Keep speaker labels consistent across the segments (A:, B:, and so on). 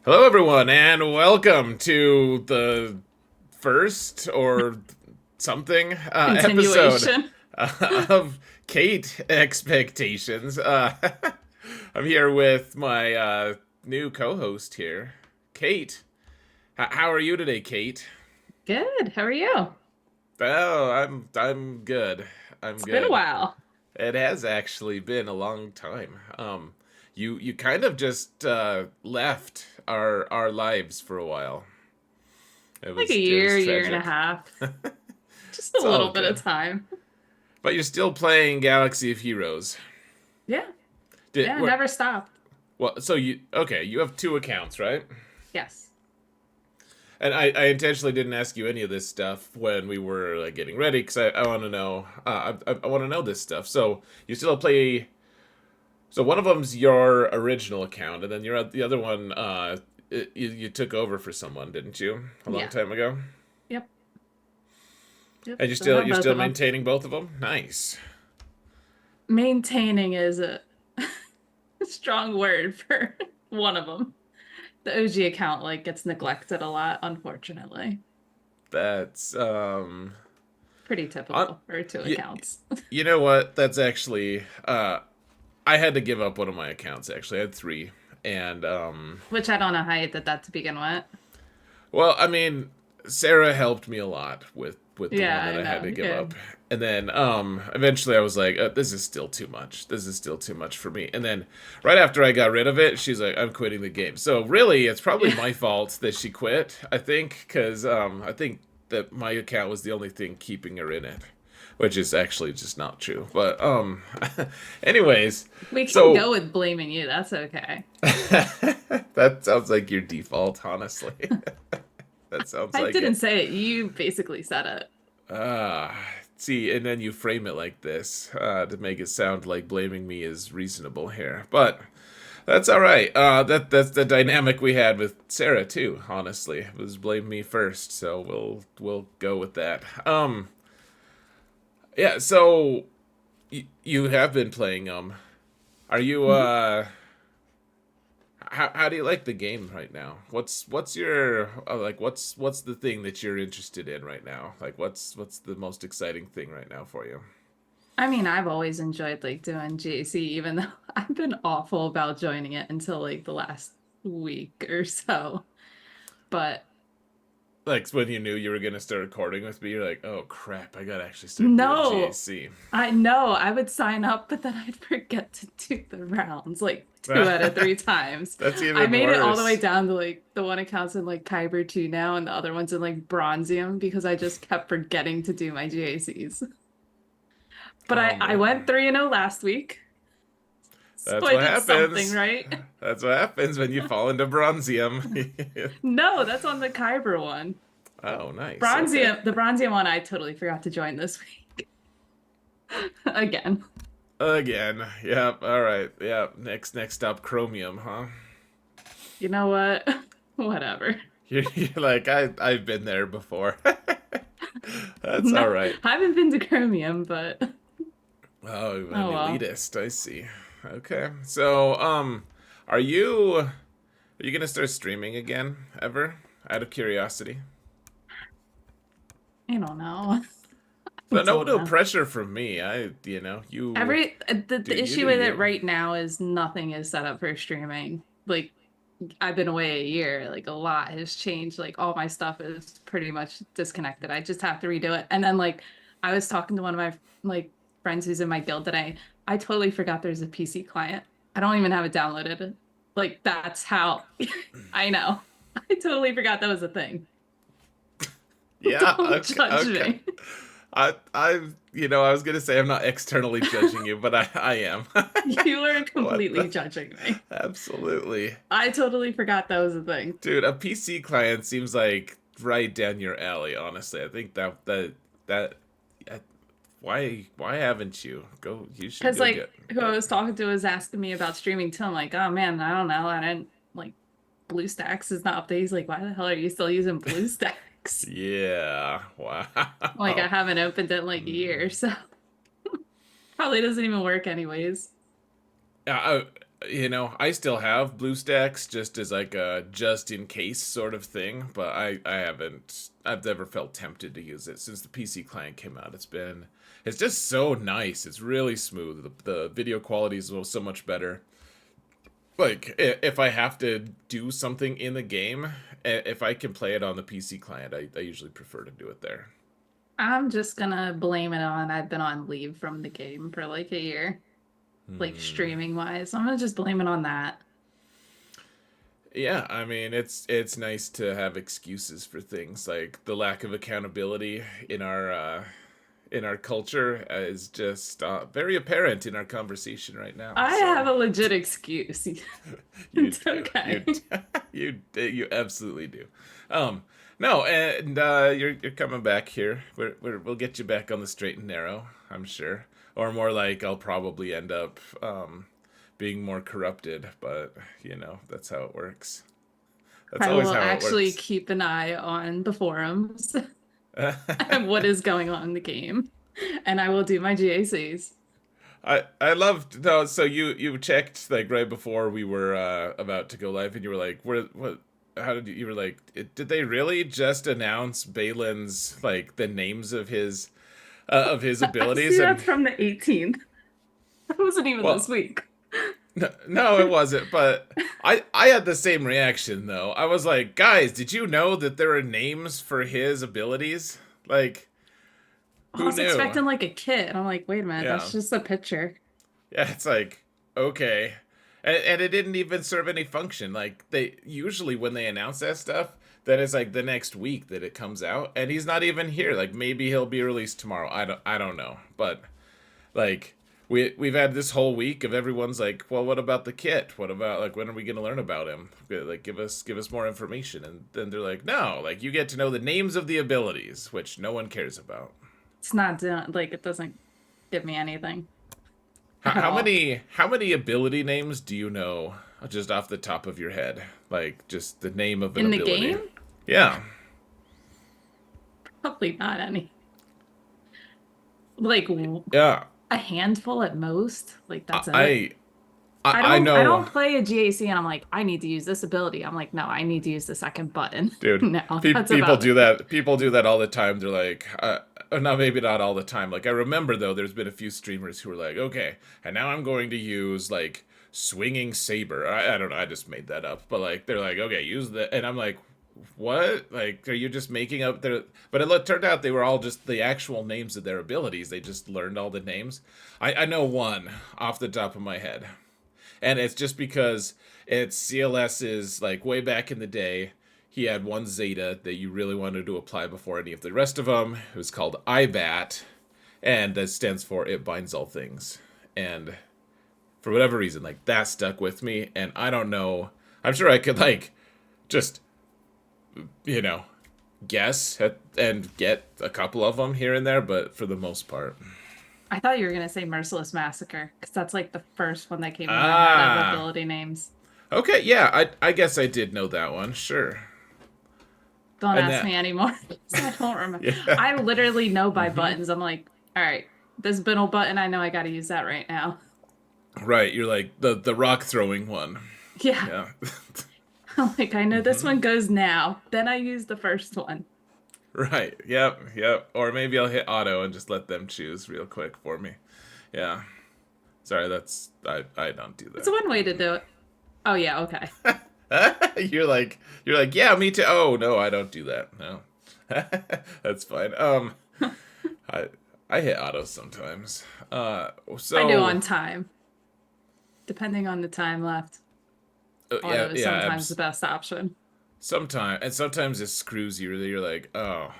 A: Hello, everyone, and welcome to the first or something episode
B: Continuation.
A: of Kate Expectations. I'm here with my new co-host here, Kate. How are you today, Kate?
B: Good. How are you?
A: Oh, I'm good. I'm
B: It's been a
A: good.
B: while.
A: It has actually been a long time. You kind of just left our lives for a while.
B: Like a
A: It
B: year,
A: was
B: year and a
A: tragic.
B: half. Just a
A: It's all
B: little bit
A: good.
B: of time.
A: But you're still playing Galaxy of Heroes.
B: Yeah.
A: Did
B: Yeah,
A: what?
B: never stopped.
A: Well, so you okay? You have two accounts, right?
B: Yes.
A: And I intentionally didn't ask you any of this stuff when we were like getting ready because I want to know. I want to know this stuff. So you still play. So one of them's your original account, and then the other one. You took over for someone, didn't you? A long
B: Yeah.
A: time ago.
B: Yep. Yep.
A: And
B: Still have
A: you're
B: both
A: still
B: of them.
A: maintaining both of them. Nice.
B: Maintaining is a strong word for one of them. The OG account like gets neglected a lot, unfortunately.
A: That's
B: Pretty
A: on,
B: typical for two
A: you,
B: accounts.
A: you know what? That's actually I had to give up one of my accounts actually. I had three. And
B: Which I don't know how you did that to begin with.
A: well, I mean, Sarah helped me a lot with the
B: Yeah,
A: one that
B: I
A: I had
B: know.
A: to give
B: Yeah.
A: up. And then eventually I was like, this is still too much. This is still too much for me. And then right after I got rid of it, she's like, I'm quitting the game. So really, it's probably
B: Yeah.
A: my fault that she quit, I think, cuz I think that my account was the only thing keeping her in it, which is actually just not true. But anyways,
B: We can
A: so
B: go with blaming you. That's okay.
A: that sounds like your default, honestly. That sounds
B: I
A: like
B: didn't
A: it.
B: say it. You basically said it.
A: Ah, see, and then you frame it like this to make it sound like blaming me is reasonable here. But that's all right. That's the dynamic we had with Sarah too. Honestly, it was blame me first, so we'll go with that. Yeah. So you have been playing. Are you
B: Mhm.
A: how do you like the game right now? What's your like what's the thing that you're interested in right now? Like what's the most exciting thing right now for you?
B: I mean, I've always enjoyed like doing GAC, even though I've been awful about joining it until like the last week or so. But
A: Like when you knew you were gonna start recording with me, you're like, oh crap, I gotta actually start doing
B: no,
A: GAC.
B: I know I would sign up, but then I'd forget to do the rounds like two out of three times.
A: That's
B: I
A: even
B: made it all the way
A: worse.
B: down to like the one account's in like Kyber 2 now, and the other one's in like Bronzium because I just kept forgetting to do my GACs. But
A: Oh
B: I went
A: man,
B: 3-0 last week. So
A: that's
B: I
A: what
B: did something
A: happens.
B: right.
A: That's what happens when you fall into bronzium.
B: No, that's on the Kyber one.
A: Oh, nice. Okay.
B: Bronzium, the Bronzium one, I totally forgot to join this week again.
A: Again. Yep. All right. Yep. Next up, chromium, huh?
B: You know what? Whatever.
A: You're like I've been there before. That's all
B: No,
A: right.
B: I haven't been to Chromium, but
A: Oh, an
B: oh well.
A: elitist. I see. Okay. So, are you gonna start streaming again ever? Out of curiosity.
B: I don't know. I
A: But no,
B: don't
A: no
B: know.
A: pressure from me. You
B: The
A: you
B: issue
A: do
B: with it
A: you.
B: right now is nothing is set up for streaming. Like I've been away a year, like a lot has changed. Like all my stuff is pretty much disconnected. I just have to redo it. And then like I was talking to one of my like friends who's in my guild today. I totally forgot there's a PC client. I don't even have it downloaded. Like that's how I know. I totally forgot that was a thing.
A: Yeah.
B: Don't
A: Okay.
B: judge
A: Okay.
B: me.
A: I was gonna say I'm not externally judging you, but I am.
B: You are
A: What
B: completely
A: the?
B: judging me.
A: Absolutely.
B: I totally forgot that was a thing.
A: Dude, a PC client seems like right down your alley, honestly. I think that uh, why haven't you? Go you should
B: Because
A: go
B: like
A: get
B: who I
A: it.
B: was talking to was asking me about streaming too. I'm like, oh man, I don't know. I didn't like BlueStacks is not updated. He's like, why the hell are you still using BlueStacks?
A: Yeah.
B: Like I
A: Wow.
B: haven't opened it in like a year,
A: Hmm.
B: so probably doesn't even work anyways.
A: Yeah, I still have BlueStacks just as like a just in case sort of thing, but I haven't. I've never felt tempted to use it since the PC client came out. It's just so nice. It's really smooth. The video quality is so much better. Like if I have to do something in the game, if I can play it on the PC client, I usually prefer to do it there.
B: I'm just gonna blame it on I've been on leave from the game for like a year, like
A: Hmm.
B: streaming wise. I'm gonna just blame it on that.
A: Yeah, I mean it's nice to have excuses for things like the lack of accountability in our culture is just very apparent in our conversation right now.
B: I
A: So
B: have a legit excuse.
A: you
B: It's
A: do,
B: okay.
A: you absolutely do. Um, no, and you're coming back here. We'll get you back on the straight and narrow, I'm sure, or more like I'll probably end up being more corrupted, but that's how it works. That's
B: I
A: always
B: will
A: how it
B: actually
A: works.
B: keep an eye on the forums and what is going on in the game, and I will do my GACs.
A: I loved no. So you checked like right before we were about to go live, and you were like, what? How did you were like? Did they really just announce Balin's like the names of his
B: I
A: abilities?
B: see
A: And
B: that's from the 18th. That wasn't even this
A: well,
B: week.
A: no, it wasn't. But I had the same reaction though. I was like, guys, did you know that there are names for his abilities? Like,
B: I
A: who
B: was
A: knew?
B: expecting like a kit, and I'm like, wait a minute,
A: Yeah.
B: that's just a picture.
A: Yeah, it's like okay, and it didn't even serve any function. Like they usually when they announce that stuff, then it's like the next week that it comes out, and he's not even here. Like maybe he'll be released tomorrow. I don't know, but like we've had this whole week of everyone's like, well, what about the kit? What about like when are we gonna learn about him? Like give us more information, and then they're like, no, like you get to know the names of the abilities, which no one cares about.
B: It's not done, like it doesn't give me anything at all.
A: How many ability names do you know just off the top of your head? Like just the name of an
B: In the
A: ability.
B: game,
A: Yeah.
B: probably not any. Like
A: Yeah.
B: a handful at most. Like that's it.
A: I I
B: I
A: know,
B: don't play a GAC and I'm like, I need to use this ability. I'm like, no, I need to use the second button.
A: dude.
B: No, that's
A: People
B: about
A: do
B: it.
A: that. People do that all the time. They're like, no, maybe not all the time. Like I remember though, there's been a few streamers who were like, okay, and now I'm going to use like swinging saber. I don't know. I just made that up, but like they're like, okay, use the, and I'm like, what? Like, are you just making up their? But turned out they were all just the actual names of their abilities. They just learned all the names. I know one off the top of my head, and it's just because it's CLS's like way back in the day. He had one Zeta that you really wanted to apply before any of the rest of them. It was called IBAT, and that stands for It Binds All Things. And for whatever reason, like that stuck with me, and I don't know. I'm sure I could like just you know guess and get a couple of them here and there, but for the most part,
B: I thought you were gonna say Merciless Massacre, because that's like the first one that came in my head of
A: ah,
B: ability names.
A: okay, yeah, I guess I did know that one, sure,
B: Don't
A: and
B: ask
A: that
B: me anymore. 'Cause I don't remember.
A: yeah.
B: I literally know by
A: Hmm.
B: buttons. I'm like, all right, this middle button, I know I gotta use that right now.
A: Right, you're like the rock throwing one.
B: Yeah.
A: Yeah.
B: I'm like, I know this
A: Hmm.
B: one goes now. Then I use the first one.
A: Right. Yep. Yep. Or maybe I'll hit auto and just let them choose real quick for me. Yeah. Sorry, that's I don't do
B: It's one way to do it. Oh yeah, okay.
A: that. You're like yeah, me too. Oh no, I don't do that. No. That's fine. I I hit auto sometimes.
B: I do
A: So
B: on time. Depending on the time left,
A: yeah,
B: auto is
A: yeah.
B: sometimes the best option.
A: Sometimes and sometimes it screws you. You're like, oh,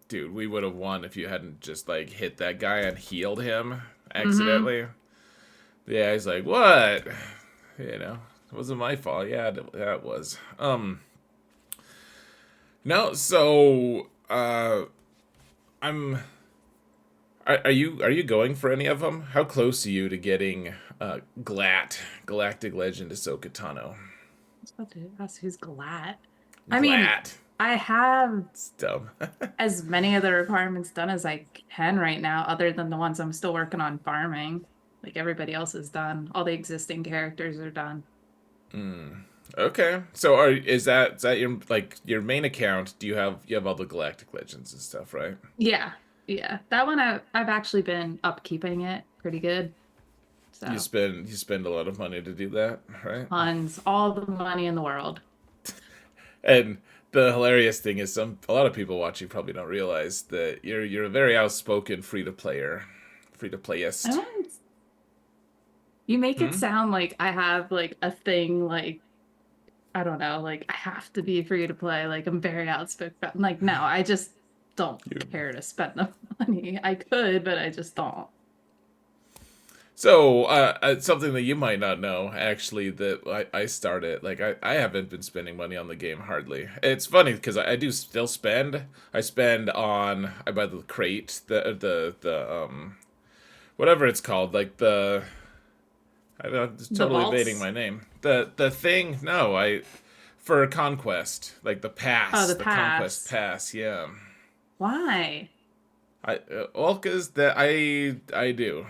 A: dude, we would have won if you hadn't just like hit that guy and healed him
B: Mm-hmm.
A: accidentally. Yeah, he's like, what? It wasn't my fault. Yeah, that was. No, so I'm. Are you going for any of them? How close are you to getting Galactic Legend Ahsoka Tano?
B: I was about to ask who's glad. I mean,
A: Glat.
B: I have
A: It's dumb.
B: as many of the requirements done as I can right now, other than the ones I'm still working on farming. Like everybody else is done. All the existing characters are done.
A: Okay. So is that your like your main account? Do you have all the Galactic Legends and stuff, right?
B: Yeah. Yeah. That one I've actually been upkeeping it pretty good. So
A: You spend a lot of money to do that, right?
B: tons, all the money in the world.
A: And the hilarious thing is a lot of people watching probably don't realize that you're a very outspoken free to
B: I
A: playist.
B: don't You make it
A: Hmm?
B: sound like I have like a thing like I don't know, like I have to be free to play. Like I'm very outspoken. Like no, I just don't
A: You
B: care to spend the money. I could, but I just don't.
A: So, something that you might not know, actually, that I started, like, I haven't been spending money on the game hardly. It's funny because I do still spend. I spend on, I buy the crate, whatever it's called, like I don't know, it's
B: The
A: totally evading
B: vaults.
A: my name. The thing, no, for Conquest, like
B: Oh, the
A: the Conquest
B: pass.
A: pass, yeah.
B: Why?
A: Well, because I do.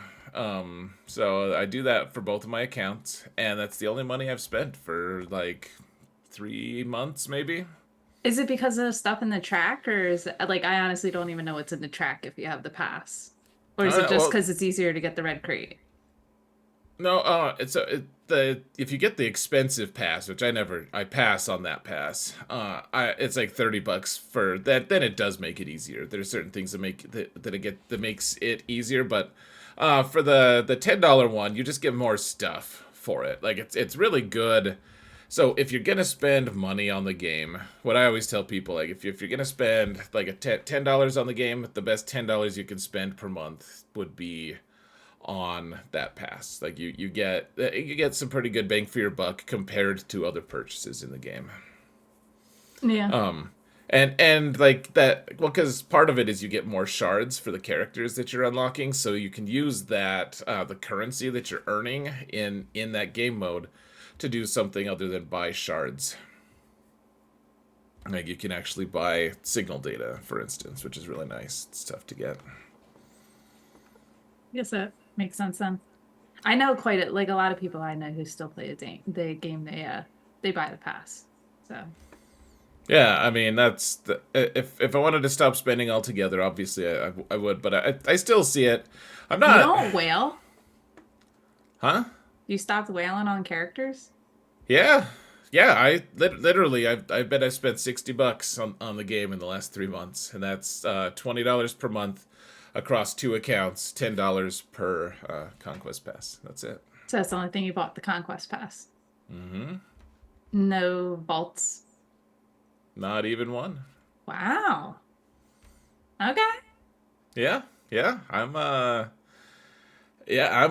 A: So I do that for both of my accounts, and that's the only money I've spent for like 3 months, maybe.
B: Is it because of the stuff in the track, or is it like I honestly don't even know what's in the track if you have the pass? Or is it just
A: Well,
B: because it's easier to get the red crate?
A: no. The if you get the expensive pass, which I pass on that pass. It's like $30 for that. Then it does make it easier. There's certain things that makes it easier, but for the $10 one, you just get more stuff for it. Like it's really good. So if you're gonna spend money on the game, what I always tell people, like if you're gonna spend like $10 on the game, the best $10 you can spend per month would be on that pass. Like you get some pretty good bang for your buck compared to other purchases in the game.
B: Yeah.
A: And like that, well, because part of it is you get more shards for the characters that you're unlocking, so you can use that the currency that you're earning in that game mode to do something other than buy shards. Like you can actually buy signal data, for instance, which is really nice. It's tough to get.
B: Yes, that makes sense then. I know quite a, like a lot of people I know who still play the game they buy the pass. So
A: Yeah, I mean if I wanted to stop spending altogether, obviously I would, but I still see it. I'm
B: you
A: not,
B: don't whale?
A: huh?
B: You stopped whaling on characters?
A: Yeah, yeah. Literally I bet I spent $60 on the game in the last 3 months, and that's $20 per month across two accounts, $10 per conquest pass. That's it.
B: So that's the only thing you bought the Conquest Pass.
A: Mm-hmm.
B: No vaults.
A: Not even one.
B: Wow. Okay.
A: Yeah, yeah. I'm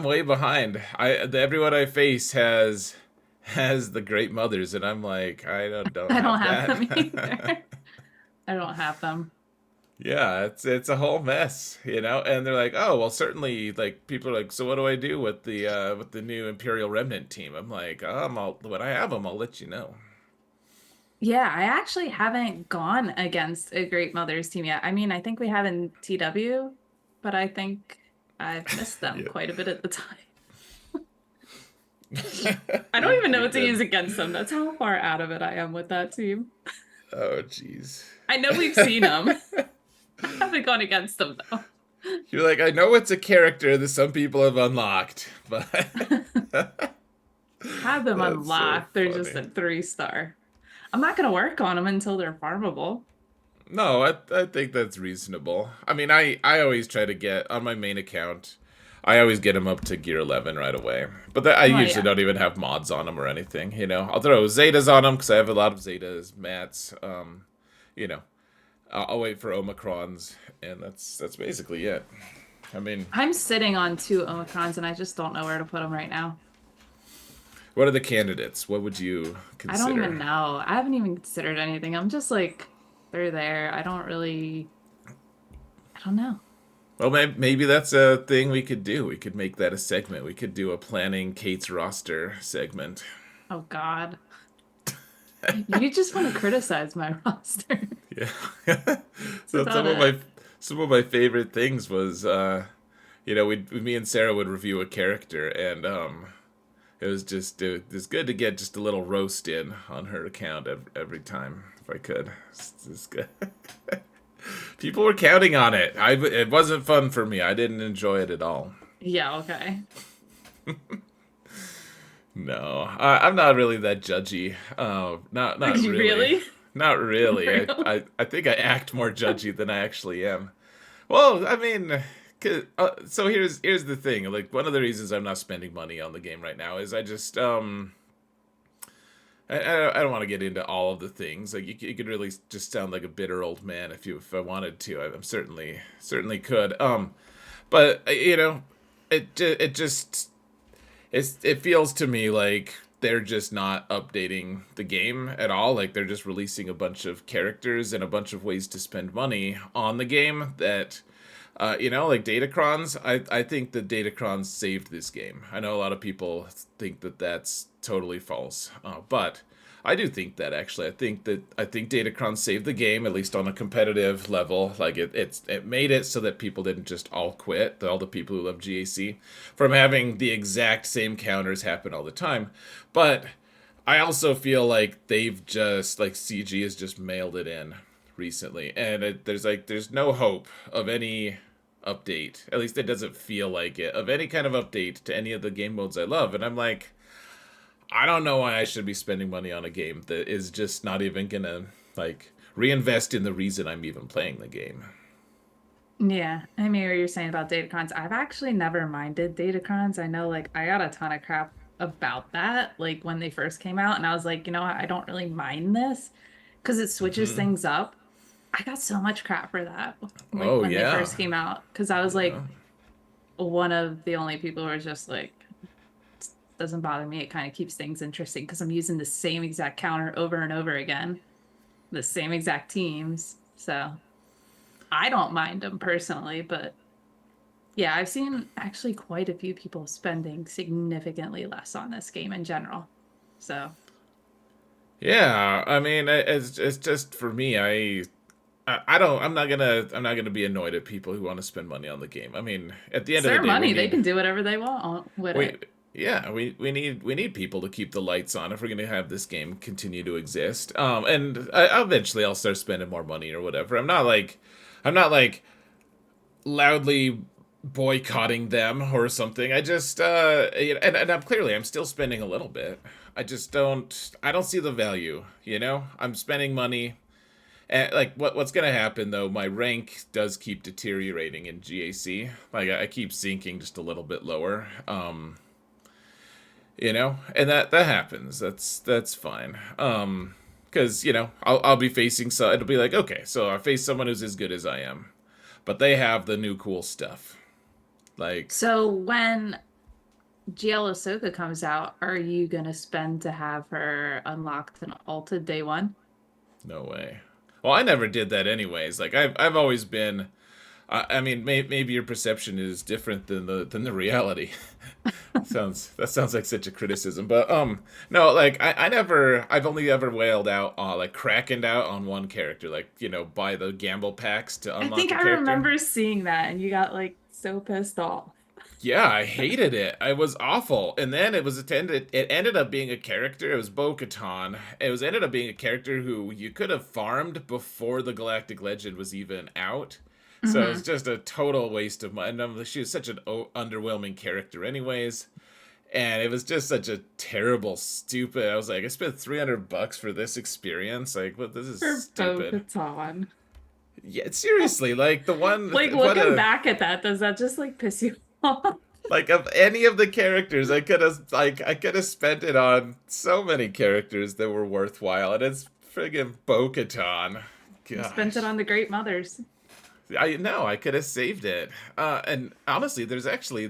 A: way behind. Everyone I face has the great mothers, and I'm like, I don't
B: I don't
A: have
B: have them either.
A: that.
B: I don't have them.
A: Yeah, it's a whole mess, you know. And they're like, oh well, certainly. Like people are like, so what do I do with the new Imperial Remnant team? I'm like, when I have them, I'll let you know.
B: Yeah, I actually haven't gone against a Great Mothers team yet. I mean, I think we have in TW, but I think I've missed them
A: Yeah,
B: quite a bit at the time. I don't even know
A: you're
B: what to
A: good.
B: use against them. That's how far out of it I am with that team.
A: Oh jeez.
B: I know we've seen them. I haven't gone against them though.
A: You're like, I know it's a character that some people have unlocked, but
B: Have them
A: that's so
B: unlocked. They're just
A: funny.
B: a 3-star. I'm not gonna work on them until they're farmable.
A: No, I think that's reasonable. I mean, I always try to get on my main account. I always get them up to gear 11 right away. But I
B: Oh
A: usually
B: yeah.
A: don't even have mods on them or anything, you know. I'll throw Zetas on them because I have a lot of Zetas, Mats. You know, I'll wait for Omicrons, and that's basically it. I mean,
B: I'm sitting on 2 Omicrons and I just don't know where to put them right now.
A: what are the candidates? What would you
B: I don't even
A: consider?
B: know. I haven't even considered anything. I'm just like, they're there. I don't really, I don't know.
A: Well, maybe that's a thing we could do. We could make that a segment. We could do a planning Kate's roster segment.
B: Oh God. You just want to criticize my roster.
A: Yeah.
B: It's
A: So
B: about it.
A: some of my favorite things was me and Sarah would review a character, and it was good to get just a little roast in on her account every time if I could. It's good. People were counting on it. It wasn't fun for me. I didn't enjoy it at all.
B: Yeah, okay.
A: No, I'm not really that judgy. Not really,
B: Really?
A: not really. I,
B: Really?
A: I I think I act more judgy than I actually am. Well, I mean, so here's the thing. Like one of the reasons I'm not spending money on the game right now is I just I don't want to get into all of the things. Like you could really just sound like a bitter old man if I wanted to. I'm certainly could. But it just it feels to me like they're just not updating the game at all. Like they're just releasing a bunch of characters and a bunch of ways to spend money on the game that like Datacrons. I think that Datacrons saved this game. I know a lot of people think that that's totally false, but I do think that actually. I think Datacron saved the game at least on a competitive level. Like it made it so that people didn't just all quit. All the people who love GAC from having the exact same counters happen all the time, but. I also feel like they've just like CG has just mailed it in recently, and there's no hope of any update. At least it doesn't feel like it of any kind of update to any of the game modes I love. And I'm like, I don't know why I should be spending money on a game that is just not even gonna like reinvest in the reason I'm even playing the game.
B: Yeah, I mean, what you're saying about datacrons, I've actually never minded datacrons. I know, like, I got a ton of crap about that, like when they first came out, and I was like, you know what, I don't really mind this because it switches
A: Hmm.
B: things up. I got so much crap for that, like
A: Oh
B: when they
A: yeah,
B: first came out, because I was
A: yeah.
B: like one of the only people who are just like, doesn't bother me. It kind of keeps things interesting because I'm using the same exact counter over and over again, the same exact teams. So I don't mind them personally, but yeah, I've seen actually quite a few people spending significantly less on this game in general. So,
A: Yeah, I mean, it's just for me. I don't. I'm not gonna be annoyed at people who want to spend money on the game. I mean, at the
B: it's
A: end of the
B: their
A: day,
B: money. They can do whatever they want with
A: we
B: it.
A: yeah we need people to keep the lights on if we're gonna have this game continue to exist. And eventually I'll start spending more money or whatever. I'm not like loudly boycotting them or something. I just and I'm still spending a little bit. I don't see the value, you know? I'm spending money and like what's gonna happen though, my rank does keep deteriorating in GAC. Like I keep sinking just a little bit lower. And that happens. That's fine. Because I'll be facing, so it'll be like, okay, so I face someone who's as good as I am, but they have the new cool stuff. Like,
B: So when GL Ahsoka comes out, are you gonna spend to have her unlocked and alted day one?
A: no way. Well, I never did that anyways. Like I've always been. I mean, maybe your perception is different than the reality. That sounds like such a criticism, but no, like I never I've only ever whaled out like crackened out on one character, like buy the gamble packs to
B: I
A: unlock
B: think
A: a
B: I
A: character.
B: remember seeing that and you got like so pissed off.
A: Yeah, I hated it. I was awful. And then it ended up being a character. It was Bo-Katan. Ended up being a character who you could have farmed before the Galactic Legend was even out. So it was
B: Hmm.
A: just a total waste of money. And she was such an underwhelming character, anyways. And it was just such a terrible, stupid. I was like, I spent $300 for this experience. Like, what? This is
B: For
A: stupid.
B: Bo-Katan.
A: Yeah, seriously. Like the one,
B: Like
A: what
B: looking
A: a
B: back at that, does that just like piss you off?
A: like of any of the characters, I could have spent it on so many characters that were worthwhile, and it's friggin' Bo-Katan.
B: You spent it
A: Gosh,
B: on the Great Mothers.
A: I know I could have saved it. And honestly, there's actually,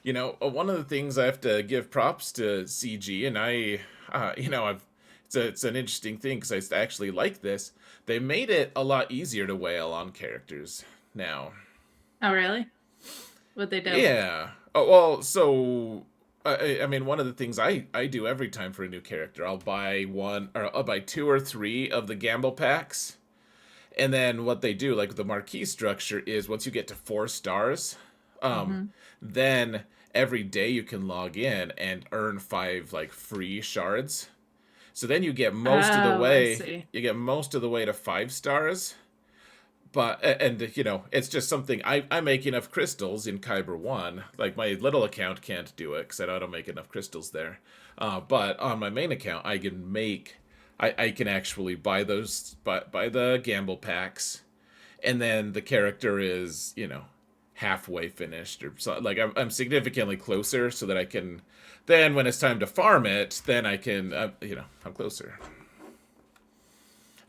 A: one of the things I have to give props to CG, and I've it's an interesting thing because I actually like this. They made it a lot easier to whale on characters now.
B: Oh, really? What'd they do?
A: Yeah. Oh well. So I mean, one of the things I do every time for a new character, I'll buy one or I'll buy two or three of the gamble packs, and then what they do, like the marquee structure, is once you get to 4 stars,
B: Mm-hmm.
A: Then every day you can log in and earn 5 like free shards. So then you get most of the
B: Oh, I
A: way.
B: see.
A: You get most of the way to 5 stars. But and it's just something I make enough crystals in Kyber 1. Like my little account can't do it because I don't make enough crystals there. But on my main account, I can make. I can actually buy those buy the gamble packs, and then the character is halfway finished, or so. Like I'm significantly closer, so that I can. Then when it's time to farm it, then I can. I'm closer.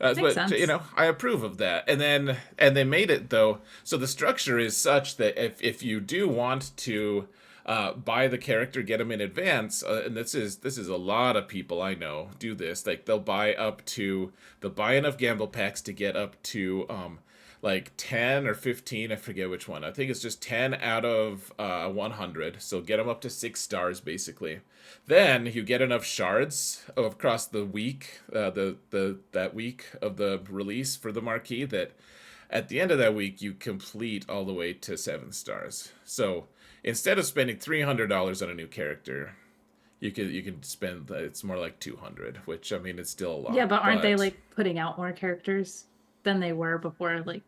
B: Makes
A: But
B: sense.
A: I approve of that. And they made it though. So the structure is such that if you do want to buy the character, get them in advance, and this is a lot of people I know do this. Like they'll buy enough gamble packs to get up to like 10 or 15. I forget which one. I think it's just 10 out of 100. So get them up to 6 stars basically. Then you get enough shards across the week, that week of the release for the Marquee, that at the end of that week you complete all the way to 7 stars. So instead of spending $300 on a new character, you can spend, it's more like 200, which I mean it's still a
B: Yeah,
A: lot,
B: but aren't they
A: but
B: like putting out more characters than they were before, like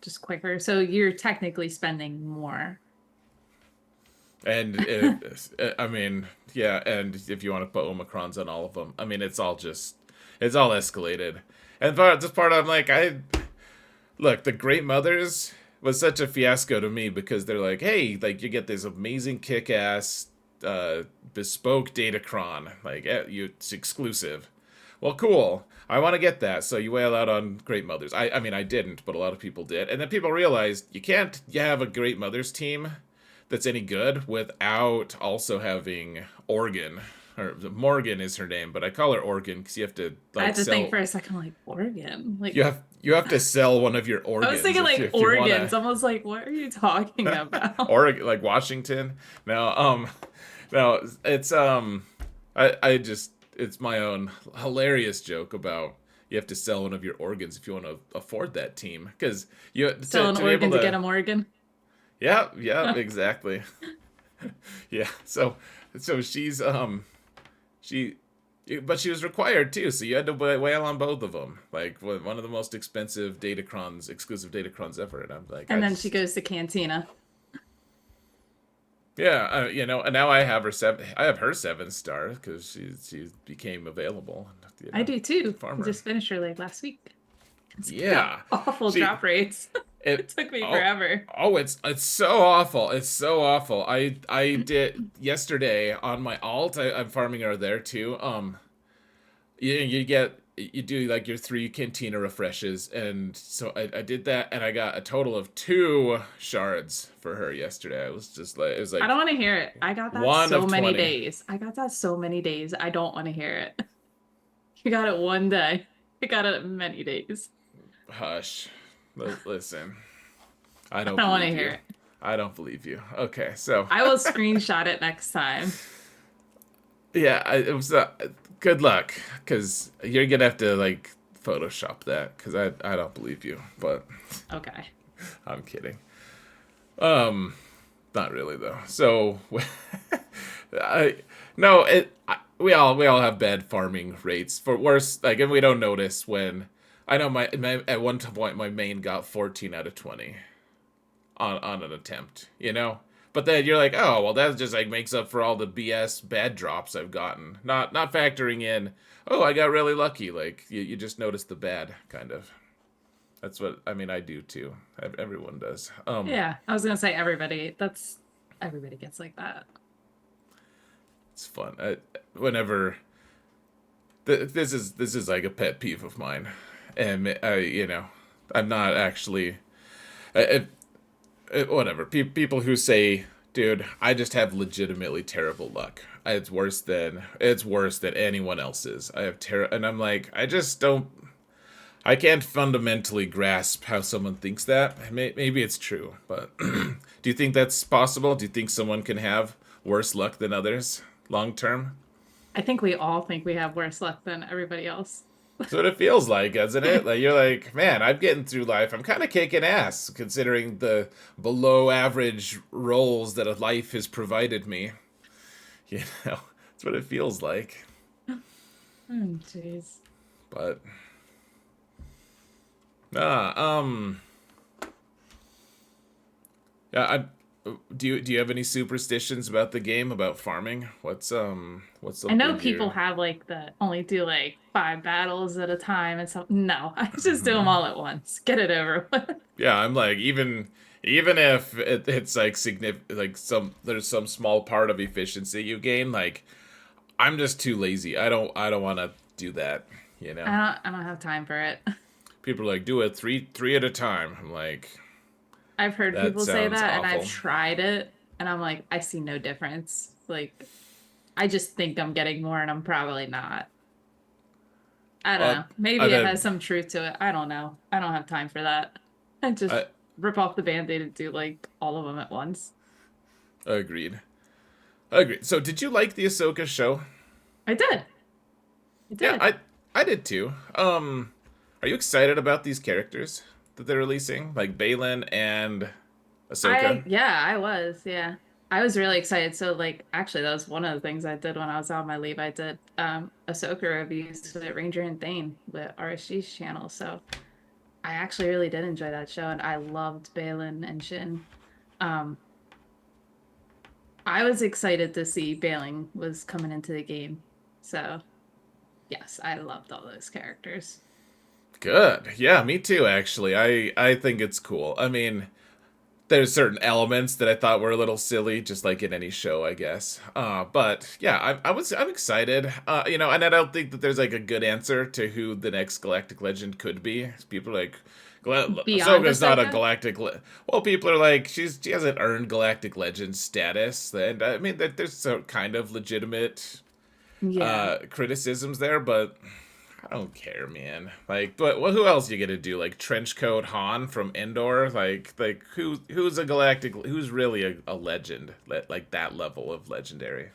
B: just quicker? So you're technically spending more.
A: and I mean, yeah, and if you want to put Omicrons on all of them, I mean it's all escalated. And this part I'm like, I look, the Great Mothers was such a fiasco to me because they're like, hey, like you get this amazing kick-ass bespoke Datacron, like it's exclusive. Well, cool. I want to get that. So you wail out on Great Mothers. I mean, I didn't, but a lot of people did. And then people realized you have a Great Mothers team that's any good without also having Organ. Or Morgan is her name, but I call her Organ because you have to
B: I
A: like
B: had to think
A: sell.
B: for a second, like Oregon. Like
A: You have to sell one of your
B: I was
A: organs
B: thinking
A: if
B: like
A: if you want
B: organs.
A: to.
B: I was like, what are you talking about?
A: Or like Washington. No, no, I just it's my own hilarious joke about you have to sell one of your organs if you want to afford that team because you
B: Sell an
A: to be able
B: organ to get
A: to.
B: a Morgan.
A: Yeah, yeah, exactly. Yeah, so she but she was required too, so you had to whale on both of them. Like one of the most expensive Datacrons, exclusive Datacrons ever, and I'm like,
B: And then she goes to Cantina.
A: yeah, and now I have her seven. I have her 7 star because she became available.
B: I do too. I
A: Farmer.
B: just finished her like last week. It's got
A: Yeah,
B: awful
A: she
B: drop rates. It
A: it.
B: took me
A: Oh,
B: forever.
A: it's so awful. It's so awful. I did yesterday on my alt. I'm farming her there too. You do like your 3 cantina refreshes, and so I did that, and I got a total of 2 shards for her yesterday. I was just like, it was
B: I
A: like
B: don't want to hear it. I got that
A: one
B: so
A: of
B: many
A: 20.
B: days. I got that so many days. I don't want to hear it. You got it one day. You got it many days.
A: Hush. Listen, I
B: I
A: don't
B: don't want to
A: believe
B: hear
A: you.
B: it.
A: I don't believe you. Okay, so
B: I will screenshot it next time.
A: yeah, it was good luck because you're gonna have to like Photoshop that because I don't believe you, but
B: Okay.
A: I'm kidding. Um, Not really though. So, I no we all have bad farming rates for worse. Like, and we don't notice when I know my at one point my main got 14 out of 20 on an attempt. But then you're like, oh well, that just like makes up for all the BS bad drops I've gotten. Not factoring in, oh, I got really lucky. Like you just notice the bad kind of. That's what I mean. I do too. Everyone does.
B: Yeah, I was gonna say everybody. That's everybody gets like that.
A: It's fun. Whenever this is like a pet peeve of mine, and I'm not actually. Whatever. People who say, "Dude, I just have legitimately terrible luck. It's worse than anyone else's. I have and I'm like, I just don't. I can't fundamentally grasp how someone thinks that. Maybe it's true, but do you think that's possible? Do you think someone can have worse luck than others long term?
B: I think we all think we have worse luck than everybody else.
A: That's what it feels like, isn't it? Like you're like, man, I'm getting through life. I'm kind of kicking ass considering the below average roles that a life has provided me. You know, that's what it feels like.
B: Oh, jeez.
A: But ah, yeah. Do you have any superstitions about the game about farming? What's
B: I know
A: something
B: people
A: you?
B: have like the only do like 5 battles at a time and so no, I just do them all at once. Get it over with.
A: Yeah, I'm like even if it's like significant, like there's some small part of efficiency you gain. Like I'm just too lazy. I don't want to do that. You know,
B: I don't have time for it.
A: people are like do it three at a time. I'm like
B: I've heard
A: that
B: people say
A: sounds
B: that and I've
A: awful.
B: tried it and I'm like, I see no difference. Like, I just think I'm getting more and I'm probably not. I don't
A: Uh,
B: know.
A: I
B: Maybe it has
A: then
B: some truth to it. I don't know. I don't have time for that. I just
A: I
B: rip off the band-aid and do like all of them at once.
A: agreed. Agreed. So did you like the Ahsoka show?
B: I did. I
A: Yeah,
B: did.
A: I did too. Are you excited about these characters that they're releasing, like Balin and Ahsoka?
B: Yeah, I was. Yeah. I was really excited. So like actually that was one of the things I did when I was on my leave. I did Ahsoka reviews with Ranger and Thane with RSG's channel. So I actually really did enjoy that show and I loved Balin and Shin. Um I was excited to see Balin was coming into the game. So yes, I loved all those characters.
A: Good. Yeah, me too. Actually, I think it's cool. I mean, there's certain elements that I thought were a little silly, just like in any show, I guess. But yeah, I'm excited. And I don't think that there's like a good answer to who the next Galactic Legend could be. People are like,
B: Beyond
A: Ahsoka's not a
B: Ahsoka?
A: Galactic. Well, people are like, she hasn't earned Galactic Legend status, and I mean that there's some kind of legitimate
B: Yeah.
A: criticisms there, but I don't care, man. Like, but well, who else you gonna do? Like Trenchcoat Han from Endor? Like who's a galactic? Who's really a legend? Like that level of legendary?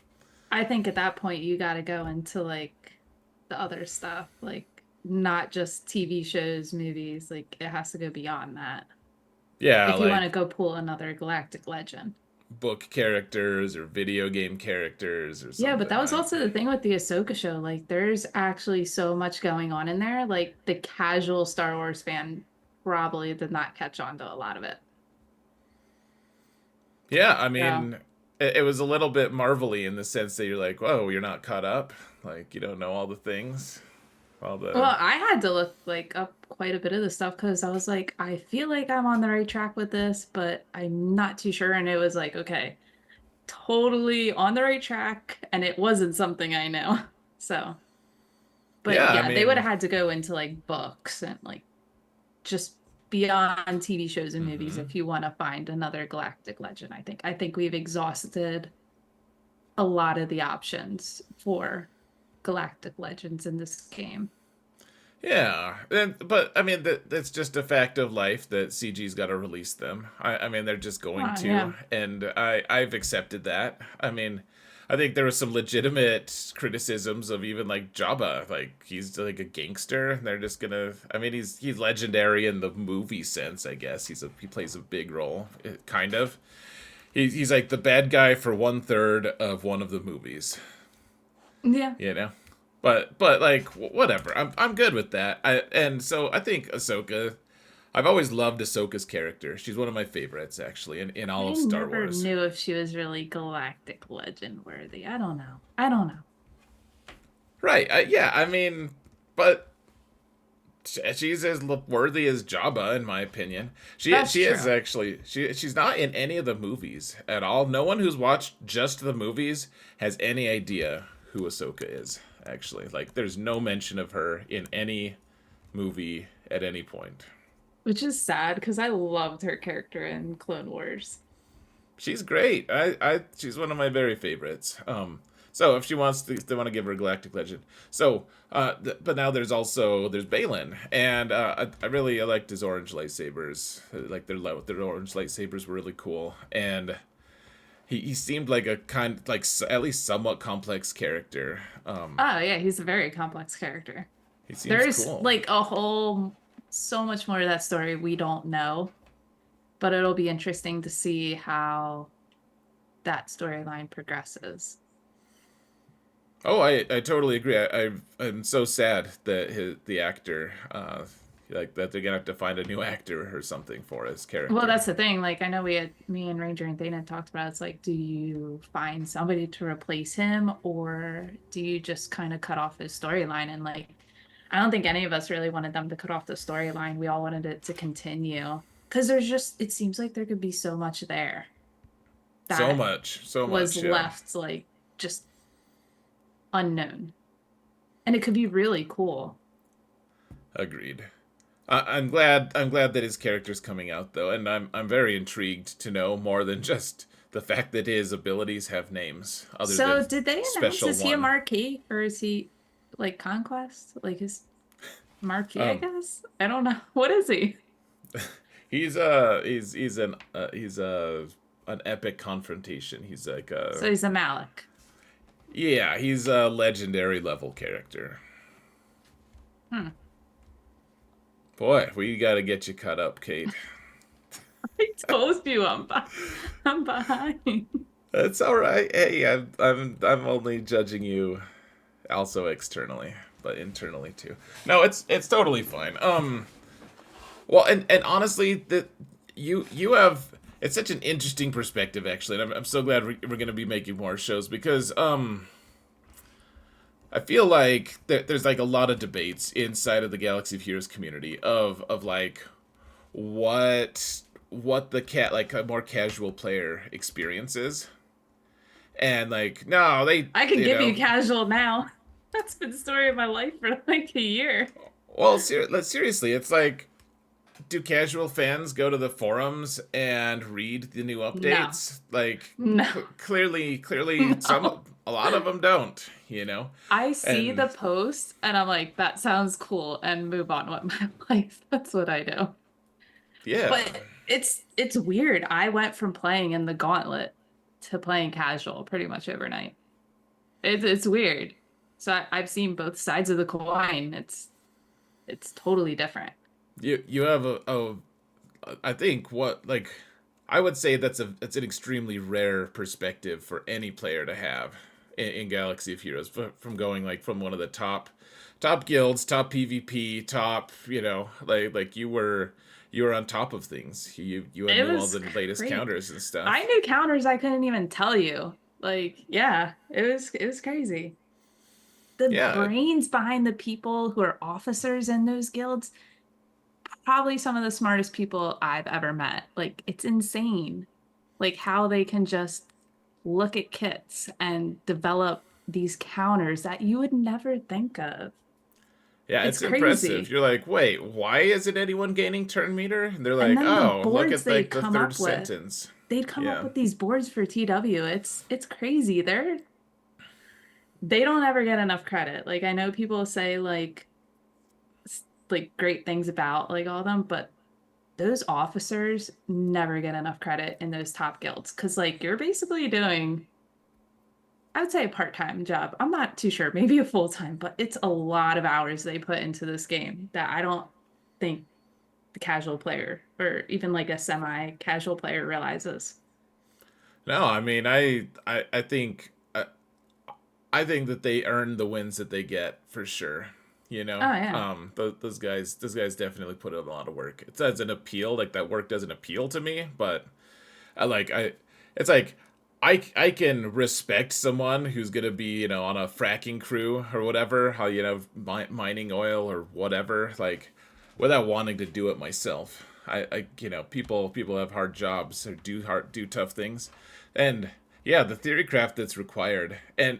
B: I think at that point you got to go into like the other stuff, like not just TV shows, movies, like it has to go beyond that.
A: Yeah,
B: If you want to
A: like
B: go pull another galactic legend.
A: book characters or video game characters or
B: Yeah, but
A: something.
B: that was
A: I
B: also the thing with the Ahsoka show. Like, there's actually so much going on in there. Like, the casual Star Wars fan probably did not catch on to a lot of it.
A: yeah, I
B: So,
A: mean, it was a little bit marvelly in the sense that you're like, whoa, you're not caught up. Like you don't know all the things, all the
B: well, I had to look like up quite a bit of the stuff because I was like, I feel like I'm on the right track with this, but I'm not too sure. And it was like, okay, totally on the right track, and it wasn't something I know. So, but
A: yeah. I
B: yeah, they would have
A: mean,
B: had to go into like books and like just beyond TV shows and movies
A: hmm
B: if you want to find another galactic legend, I think. I think we've exhausted a lot of the options for galactic legends in this game.
A: Yeah, but I mean that's just a fact of life that CG's got to release them. I mean they're just going
B: Yeah.
A: to, and I've accepted that. I mean, I think there was some legitimate criticisms of even like Jabba, like he's like a gangster. And they're just gonna. I mean he's legendary in the movie sense, I guess. He plays a big role, kind of. He's like the bad guy for one third of one of the movies.
B: Yeah.
A: You know, but like whatever. I'm good with that. And so I think Ahsoka. I've always loved Ahsoka's character. She's one of my favorites actually in all
B: I
A: of Star
B: never
A: Wars.
B: knew if she was really galactic legend worthy. I don't know. I don't know.
A: Right? Yeah. I mean, but she's as worthy as Jabba in my opinion. She
B: That's
A: she is
B: true.
A: actually she's not in any of the movies at all. No one who's watched just the movies has any idea who Ahsoka is. Actually, like there's no mention of her in any movie at any point.
B: Which is sad because I loved her character in Clone Wars.
A: She's great. She's one of my very favorites. So if she wants to, they want to give her a Galactic Legend. So, but now there's Balin, and I really liked his orange lightsabers. Like their orange lightsabers were really cool, and he seemed like a at least somewhat complex character.
B: Oh, yeah, he's a very complex character.
A: He seems
B: There's
A: cool.
B: like a whole so much more to that story we don't know, but it'll be interesting to see how that storyline progresses.
A: Oh, I totally agree. I'm so sad that the actor, like that they're gonna have to find a new actor or something for his
B: Well,
A: character.
B: that's the thing. Like, I know me and Ranger and Dana talked about it. It's like, do you find somebody to replace him, or do you just kind of cut off his storyline? And like, I don't think any of us really wanted them to cut off the storyline. We all wanted it to continue because it seems like there could be so much there that
A: So
B: was
A: much, yeah.
B: left like just unknown. And it could be really cool.
A: Agreed. I'm glad that his character's coming out though, and I'm very intrigued to know more than just the fact that his abilities have names other than
B: So, did they announce,
A: special
B: is he a
A: one.
B: Marquee or is he like Conquest? Like his Marquee, I
A: Um,
B: guess? I don't know. What is he?
A: he's an epic confrontation. He's like
B: So he's a Malik.
A: yeah, he's a legendary level character.
B: Hmm.
A: Boy, we gotta get you caught up, Kate.
B: I told you I'm behind.
A: That's all right. Hey, I'm only judging you also externally, but internally too. No, it's totally fine. Well, and honestly, that you have it's such an interesting perspective actually, and I'm so glad we're going to be making more shows because I feel like there's like a lot of debates inside of the Galaxy of Heroes community of like what the cat like a more casual player experiences, and like no they
B: I can
A: you
B: give you
A: know
B: casual now. That's been the story of my life for like a year.
A: well seriously it's like do casual fans go to the forums and read the new
B: No,
A: updates? Like,
B: no,
A: clearly,
B: no.
A: a lot of them don't. You know,
B: I see
A: and
B: the post and I'm like, that sounds cool, and move on with my life. That's what I do.
A: yeah,
B: But it's weird. I went from playing in the gauntlet to playing casual pretty much overnight. It's weird. So I've seen both sides of the coin. It's totally different.
A: you have I think what like I would say that's an extremely rare perspective for any player to have in Galaxy of Heroes from going like from one of the top guilds, top PvP, top like you were on top of things. You had
B: It
A: knew all
B: was
A: the latest
B: great.
A: counters and
B: I
A: stuff.
B: knew counters I couldn't even tell you. Like, yeah, it was crazy. The
A: Yeah,
B: brains behind the people who are officers in those guilds, probably some of the smartest people I've ever met. Like, it's insane. Like how they can just look at kits and develop these counters that you would never think of.
A: yeah,
B: It's
A: it's impressive.
B: crazy.
A: You're like, wait, why isn't anyone gaining turn meter? And they're
B: And
A: like,
B: then the
A: oh, look
B: boards
A: at
B: they'd
A: like the
B: come
A: third
B: up with,
A: sentence.
B: they'd come up
A: Yeah,
B: with these boards for TW. It's crazy. They don't ever get enough credit. Like I know people say like great things about like all of them, but those officers never get enough credit in those top guilds because like you're basically doing, I would say, a part-time job. I'm not too sure, maybe a full-time, but it's a lot of hours they put into this game that I don't think the casual player or even like a semi-casual player realizes.
A: no, I mean, I think that they earn the wins that they get for sure. You know,
B: Oh yeah.
A: those guys definitely put in a lot of work. It says an appeal, like that work doesn't appeal to me, but I it's like I can respect someone who's gonna be on a fracking crew or whatever, how mining oil or whatever, like without wanting to do it myself. I people have hard jobs or do tough things, and yeah, the theory craft that's required, and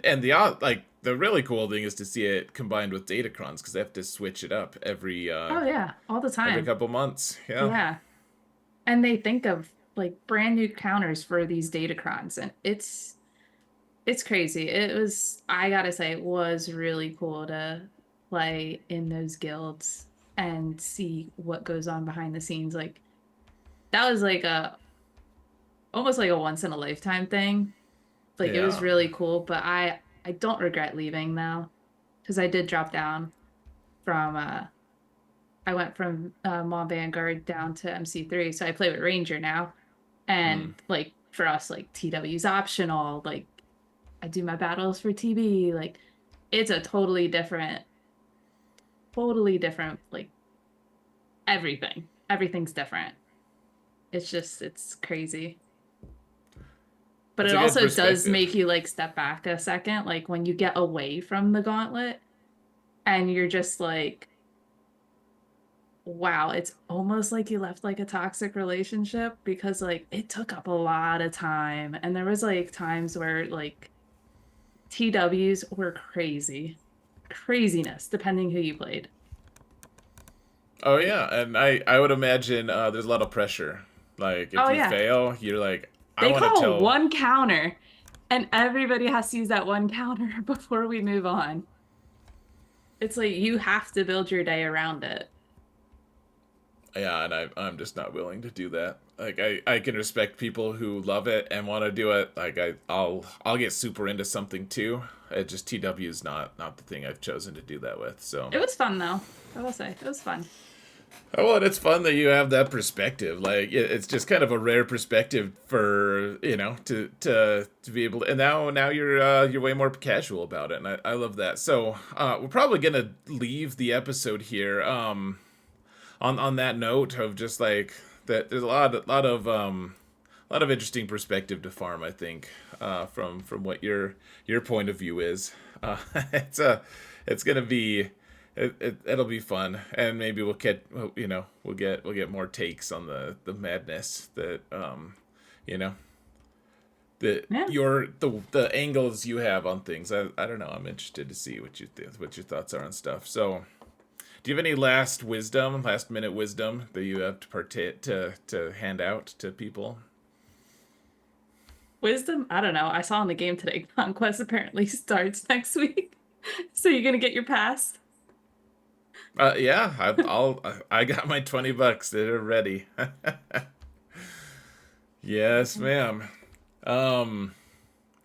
A: like the really cool thing is to see it combined with datacrons because they have to switch it up
B: Oh yeah, all the
A: every
B: time.
A: couple months. Yeah.
B: Yeah. And they think of like brand new counters for these datacrons and it's crazy. It was, I gotta say, it was really cool to play in those guilds and see what goes on behind the scenes. Like that was like a almost like a once in a lifetime thing. Like it was
A: Yeah.
B: really cool, but I don't regret leaving now because I did drop down from Mont Vanguard down to MC3, so I play with Ranger now.
A: Hmm.
B: And like for us, like TW's optional. Like I do my battles for TB. Like it's a totally different. Like everything, everything's different. It's crazy. But
A: That's
B: it
A: a good
B: also does
A: perspective.
B: make you like step back a second, like when you get away from the gauntlet and you're just like, wow, it's almost like you left like a toxic relationship because like it took up a lot of time. And there was like times where like TWs were crazy. Craziness, depending who you played.
A: Oh yeah, and I would imagine there's a lot of pressure. Like if
B: Oh
A: you
B: yeah.
A: fail, you're like, I
B: They
A: want to
B: call
A: tell.
B: one counter and everybody has to use that one counter before we move on. It's like you have to build your day around it.
A: Yeah, and I'm just not willing to do that. Like I can respect people who love it and want to do it. Like I'll get super into something too. It just TW is not the thing I've chosen to do that with. So
B: It was fun though. I will say it was fun.
A: oh, well, and it's fun that you have that perspective. Like it's just kind of a rare perspective for to be able to. And now you're way more casual about it, and I love that. So we're probably gonna leave the episode here. On that note of just like that, there's a lot of interesting perspective to farm. I think from what your point of view is. It's it's gonna be it'll be fun, and maybe we'll get more takes on the madness that you know
B: Yeah.
A: the angles you have on things. I don't know. I'm interested to see what your thoughts are on stuff. So, do you have any last minute wisdom that you have to to hand out to people?
B: Wisdom? I don't know. I saw in the game today, Conquest apparently starts next week. So you're gonna get your pass?
A: Yeah, I got my $20. They're ready. Yes, ma'am. Um,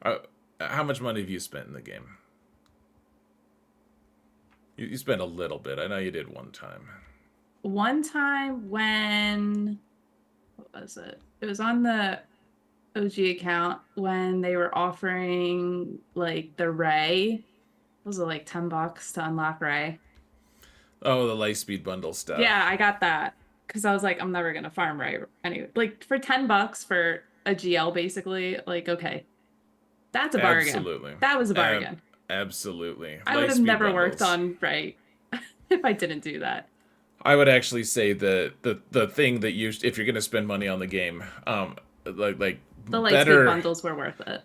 A: uh, how much money have you spent in the game? You spent a little bit. I know you did one time.
B: One time when what was it? It was on the OG account when they were offering like the Ray. Was it like $10 to unlock Ray?
A: Oh, the Lightspeed bundle
B: Yeah,
A: stuff.
B: I got that because I was like, I'm never gonna farm Ray anyway. Like for $10 for a GL, basically, like okay, that's a bargain.
A: Absolutely.
B: That was a
A: Ab-
B: bargain.
A: Absolutely.
B: I would have
A: Lightspeed
B: never worked
A: bundles.
B: on Ray if I didn't do that.
A: I would actually say that the thing that you if you're gonna spend money on the game, like
B: The Lightspeed
A: better
B: bundles were worth it.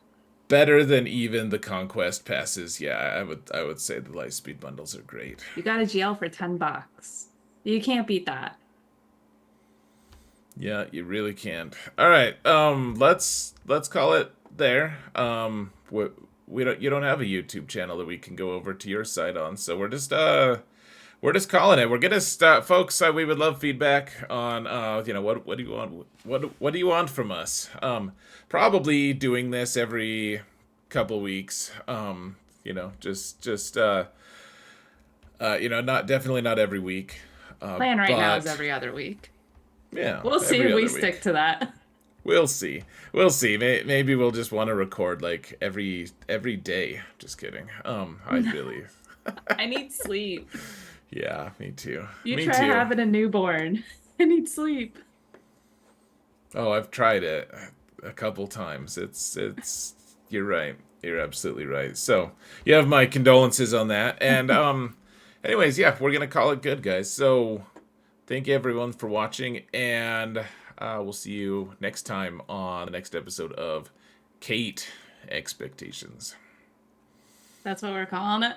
A: better than even the conquest passes. Yeah, I would say the Lightspeed bundles are great.
B: You got a GL for $10. You can't beat that.
A: Yeah, you really can't. All right, let's call it there. We don't you don't have a YouTube channel that we can go over to your site on, so we're just calling it. We're gonna start, folks. We would love feedback on, what do you want? What do you want from us? Probably doing this every couple weeks. Not definitely not every week.
B: Plan right now is
A: But
B: every other week.
A: yeah,
B: We'll see
A: every
B: if we
A: other
B: stick
A: week.
B: to that.
A: We'll see. We'll see. Maybe we'll just want to record like every day. Just kidding. I really.
B: I need sleep.
A: Yeah, me too.
B: You
A: Me
B: try
A: too.
B: having a newborn. I need sleep.
A: Oh, I've tried it a couple times. It's you're right. You're absolutely right. So, you have my condolences on that. And anyways, yeah, we're going to call it good, guys. So, thank you everyone for watching, and we'll see you next time on the next episode of Kate Expectations.
B: That's what we're calling it.